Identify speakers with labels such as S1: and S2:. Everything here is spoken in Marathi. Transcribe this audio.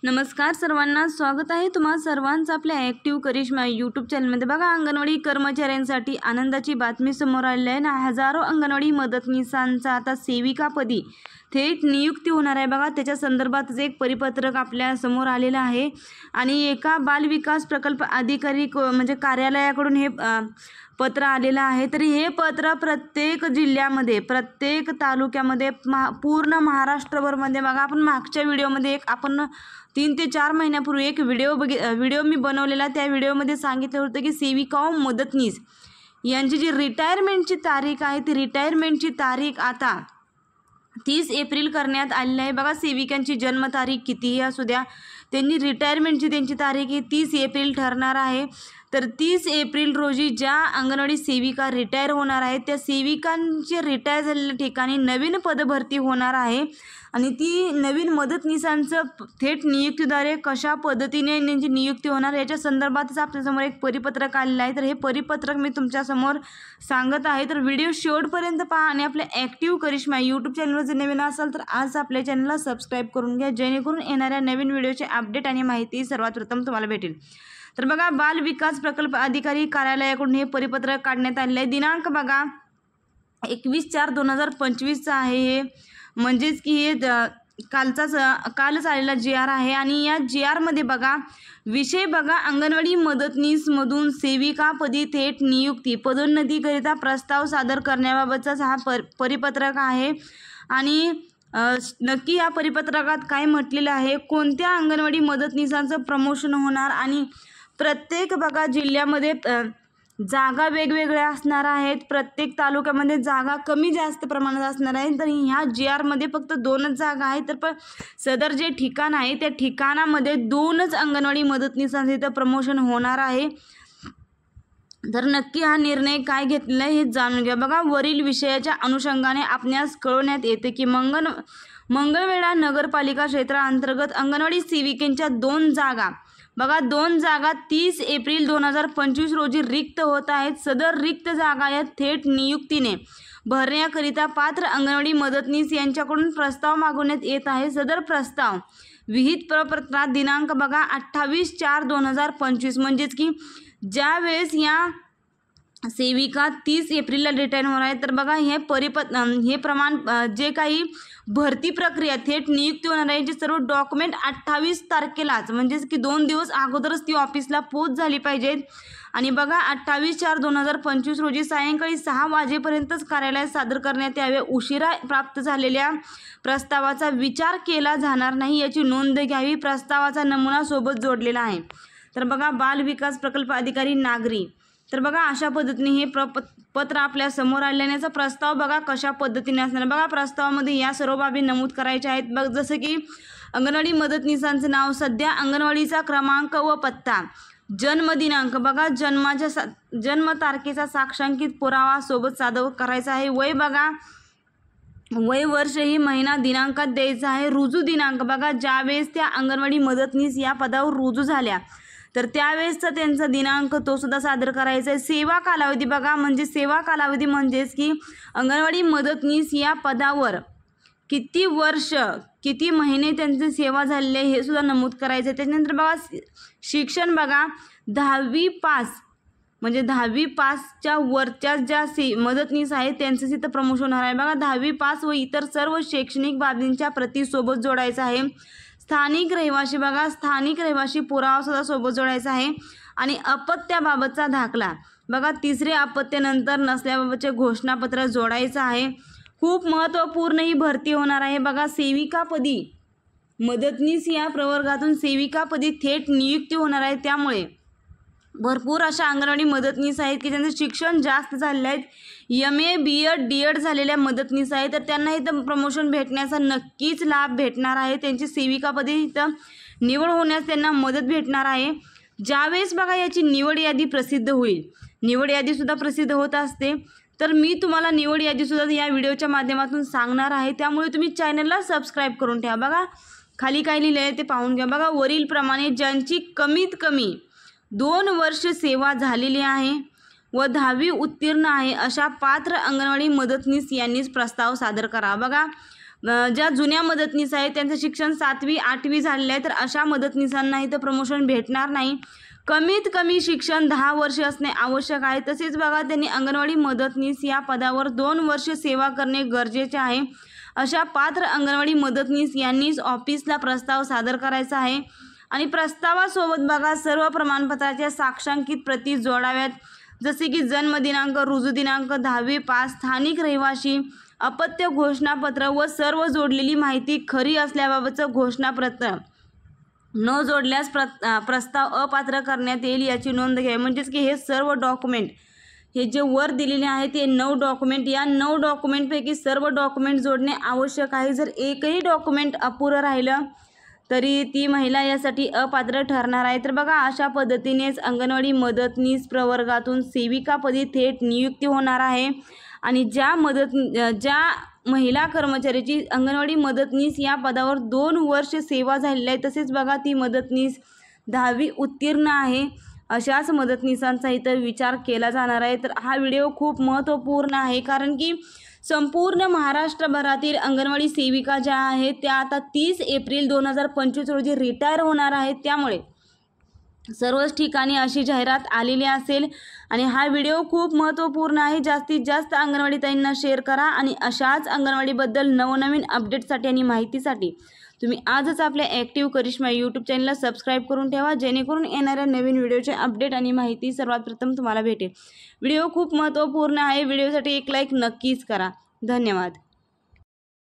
S1: नमस्कार सर्वांना, स्वागत आहे तुम्हा सर्वांचं आपल्या ॲक्टिव्ह करिश्मा यूट्यूब चॅनलमध्ये। बघा, अंगणवाडी कर्मचाऱ्यांसाठी आनंदाची बातमी समोर आलेली आहे ना। हजारो अंगणवाडी मदतनीसांचा आता सेविकापदी थेट नियुक्ती होणार आहे। बघा, त्याच्या संदर्भातच एक परिपत्रक आपल्या समोर आलेलं आहे आणि एका बाल विकास प्रकल्प अधिकारी म्हणजे कार्यालयाकडून हे पत्र आलेलं आहे। तरी हे पत्र प्रत्येक जिल्ह्यामध्ये, प्रत्येक तालुक्यामध्ये, पूर्ण महाराष्ट्रभरमध्ये बघा, आपण मागच्या व्हिडिओमध्ये एक आपण 3 ते 4 महिन्यापूर्वी एक व्हिडिओ मी बनवलेला, त्या व्हिडिओमध्ये सांगितलं होतं की सेविका व मदतनीस यांची जी रिटायरमेंटची तारीख आहे ती रिटायरमेंटची तारीख आता 30 एप्रिल करण्यात आलेली आहे। बघा, सेविकांची जन्मतारीख कितीही असू द्या, त्यांनी रिटायरमेंटची त्यांची तारीख ही 30 एप्रिल ठरणार आहे। तर 30 एप्रिल रोजी ज्या अंगणवाडी सेविका रिटायर होणार आहेत त्या सेविकांचे रिटायर झालेल्या ठिकाणी नवीन पदभरती होणार आहे आणि ती नवीन मदतनीसांचं थेट नियुक्तीद्वारे कशा पद्धतीने त्यांची नियुक्ती होणार याच्या संदर्भातच आपल्यासमोर एक परिपत्रक आलेलं आहे। तर हे परिपत्रक मी तुमच्यासमोर सांगत आहे, तर व्हिडिओ शेवटपर्यंत पहा आणि आपल्या ॲक्टिव्ह करिश्मा यूट्यूब चॅनलवर जर नवीन असाल तर आज आपल्या चॅनलला सबस्क्राईब करून घ्या, जेणेकरून येणाऱ्या नवीन व्हिडिओचे अपडेट आणि माहिती सर्वात प्रथम तुम्हाला भेटेल। तर बघा, बाल विकास प्रकल्प अधिकारी कार्यालयाकडून हे परिपत्रक काढण्यात आलेले आहे। दिनांक बघा 21/4/2025 आहे हे, म्हणजेच की हे कालच आलेला GR आहे आणि या GR मध्ये बघा विषय बघा, अंगणवाडी मदतनीसमधून सेविकापदी थेट नियुक्ती पदोन्नतीकरिता प्रस्ताव सादर करण्याबाबतचा हा परिपत्रक आहे। आणि नक्की या परिपत्रकात काय म्हटलेलं आहे, कोणत्या अंगणवाडी मदतनीसांचं प्रमोशन होणार आणि प्रत्येक बघा जिल्ह्यामध्ये जागा वेगवेगळ्या असणार आहेत, प्रत्येक तालुक्यामध्ये जागा कमी जास्त प्रमाणात असणार आहेत। तर ह्या GR मध्ये फक्त 2च जागा आहेत, तर पण सदर जे ठिकाण आहे त्या ठिकाणामध्ये 2च अंगणवाडी मदतनीसांचं इथं प्रमोशन होणार आहे। तर नक्की हा निर्णय काय घेतलेला आहे हे जाणून घ्या। बघा, वरील विषयाच्या अनुषंगाने आपणास कळवण्यात येते की मंगळवेढा नगरपालिका क्षेत्राअंतर्गत अंगणवाडी सेविकेंच्या 2 जागा बघा 2 जागा 30 एप्रिल 2025 रोजी रिक्त होत आहेत। सदर रिक्त जागा या थेट नियुक्तीने भरण्याकरिता पात्र अंगणवाडी मदतनीस यांच्याकडून प्रस्ताव मागवण्यात येत आहे। सदर प्रस्ताव विहित प्रपत्रात दिनांक बघा 28/4/2025 म्हणजेच की ज्या वेळेस या सेविका 30 एप्रिलला रिटायर होणार आहेत, तर बघा हे प्रमाण जे काही भरती प्रक्रिया थेट नियुक्ती होणार आहे, जे सर्व डॉक्युमेंट 28 तारखेलाच म्हणजेच की 2 दिवस अगोदरच ती ऑफिसला पोच झाली पाहिजेत। आणि बघा 28/4/2025 रोजी सायंकाळी 6 वाजेपर्यंतच कार्यालयात सादर करण्यात यावे। उशिरा प्राप्त झालेल्या प्रस्तावाचा विचार केला जाणार नाही याची नोंद घ्यावी। प्रस्तावाचा नमुना सोबत जोडलेला आहे। तर बघा, बाल विकास प्रकल्प अधिकारी नागरी, तर बघा अशा पद्धतीने हे पत्र आपल्या समोर आल्याचा प्रस्ताव बघा कशा पद्धतीने असणार। बघा, प्रस्तावामध्ये या सर्व बाबी नमूद करायच्या आहेत। बघ, जसं की अंगणवाडी मदतनीसांचं नाव, सध्या अंगणवाडीचा क्रमांक व पत्ता, जन्मदिनांक बघा जन्म तारखेचा साक्षांकित पुरावा सोबत सादर करायचा आहे। वय बघा, वय वर्ष ही महिना दिनांकात द्यायचा आहे। रुजू दिनांक बघा, ज्यावेळेस त्या अंगणवाडी मदतनीस या पदावर रुजू झाल्या तर त्यावेळेसचा त्यांचा दिनांक तो सुद्धा सादर करायचा आहे। सेवा कालावधी बघा, म्हणजे सेवा कालावधी म्हणजेच की अंगणवाडी मदतनीस या पदावर किती वर्ष किती महिने त्यांची सेवा झालेली आहे हे सुद्धा नमूद करायचं आहे। त्यानंतर बघा शिक्षण बघा 10वी पास, म्हणजे 10वी पासच्या वरच्या ज्या मदतनीस आहेत त्यांचं तिथं प्रमोशन होणार आहे। बघा, 10वी पास व इतर सर्व शैक्षणिक बाबींच्या प्रती सोबत जोडायचं आहे। स्थानिक रहिवासी बघा, स्थानिक रहिवासी पुरावा सुद्धा सोबत जोडायचा आहे। आणि अपत्याबाबतचा दाखला बघा, तिसरे अपत्यानंतर नसल्याबाबतचे घोषणापत्र जोडायचं आहे। खूप महत्त्वपूर्ण ही भरती होणार आहे। बघा, सेविकापदी मदतनीस या प्रवर्गातून सेविकापदी थेट नियुक्ती होणार आहे। त्यामुळे भरपूर अशा अंगणवाडी मदतनीस आहेत की ज्यांचं शिक्षण जास्त झालेलं आहेत, MA BEd DEd झालेल्या मदतनीस आहेत, तर त्यांना इथं प्रमोशन भेटण्याचा नक्कीच लाभ भेटणार आहे। त्यांची सेविकापदी इथं निवड होण्यास त्यांना मदत भेटणार आहे। ज्यावेळेस बघा याची निवड यादी प्रसिद्ध होईल, निवड यादीसुद्धा प्रसिद्ध होत असते, तर मी तुम्हाला निवड यादीसुद्धा या व्हिडिओच्या माध्यमातून सांगणार आहे। त्यामुळे तुम्ही चॅनलला सबस्क्राईब करून ठेवा। बघा, खाली काय लिहिलं आहे ते पाहून घ्या। बघा, वरील प्रमाणे ज्यांची कमीत कमी 2 वर्ष सेवा झालेली आहे व 10वी उत्तीर्ण आहे अशा पात्र अंगणवाडी मदतनीस यांनीच प्रस्ताव सादर करा। बघा, ज्या जुन्या मदतनीस आहेत त्यांचं शिक्षण 7वी 8वी झालेलं आहे, तर अशा मदतनीसांना इथं प्रमोशन भेटणार नाही. कमीत कमी शिक्षण 10 वर्ष असणे आवश्यक आहे. तसेच बघा त्यांनी अंगणवाडी मदतनीस या पदावर 2 वर्ष सेवा करणे गरजेचे आहे. अशा पात्र अंगणवाडी मदतनीस यांनीच ऑफिसला प्रस्ताव सादर करायचा आहे आणि प्रस्तावासोबत बघा सर्व प्रमाणपत्राच्या साक्षांकित प्रती जोडाव्यात, जसे की जन्मदिनांक, रुजू दिनांक, 10वी पास, स्थानिक रहिवासी, अपत्य घोषणापत्र व सर्व जोडलेली माहिती खरी असल्याबाबतचं घोषणापत्र न जोडल्यास प्रस्ताव अपात्र करण्यात येईल याची नोंद घ्या. म्हणजेच की हे सर्व डॉक्युमेंट हे जे वर दिलेले आहेत ते 9 डॉक्युमेंट, या 9 डॉक्युमेंटपैकी सर्व डॉक्युमेंट जोडणे आवश्यक आहे. जर एकही डॉक्युमेंट अपुरं राहिलं तरी ती महिला यासाठी अपात्र ठरणार आहे. तर बघा अशा पद्धतीनेच अंगणवाडी मदतनीस प्रवर्गातून सेविकापदी थेट नियुक्ती होणार आहे आणि ज्या महिला कर्मचाऱ्याची अंगणवाडी मदतनीस या पदावर 2 वर्ष सेवा झालेली आहे, तसेच बघा ती मदतनीस 10वी उत्तीर्ण आहे, अशाच मदतनीसांचा इथं विचार केला जाणार आहे. तर हा व्हिडिओ खूप महत्त्वपूर्ण आहे, कारण की संपूर्ण महाराष्ट्रभरातील अंगणवाडी सेविका ज्या आहेत त्या आता 30 एप्रिल 2025 रोजी रिटायर होणार आहेत. त्यामुळे सर्वच ठिकाणी अशी जाहिरात आलेली असेल आणि हा व्हिडिओ खूप महत्त्वपूर्ण आहे. जास्तीत जास्त अंगणवाडी ताईंना शेअर करा आणि अशाच अंगणवाडीबद्दल नवनवीन अपडेटसाठी आणि माहितीसाठी तुम्ही आजच आपल्या ॲक्टिव्ह करिश्मा यूट्यूब चॅनलला सबस्क्राईब करून ठेवा, जेणेकरून येणाऱ्या नवीन व्हिडिओचे अपडेट आणि माहिती सर्वात प्रथम तुम्हाला भेटेल. व्हिडिओ खूप महत्त्वपूर्ण आहे. व्हिडिओसाठी एक लाईक नक्कीच करा. धन्यवाद.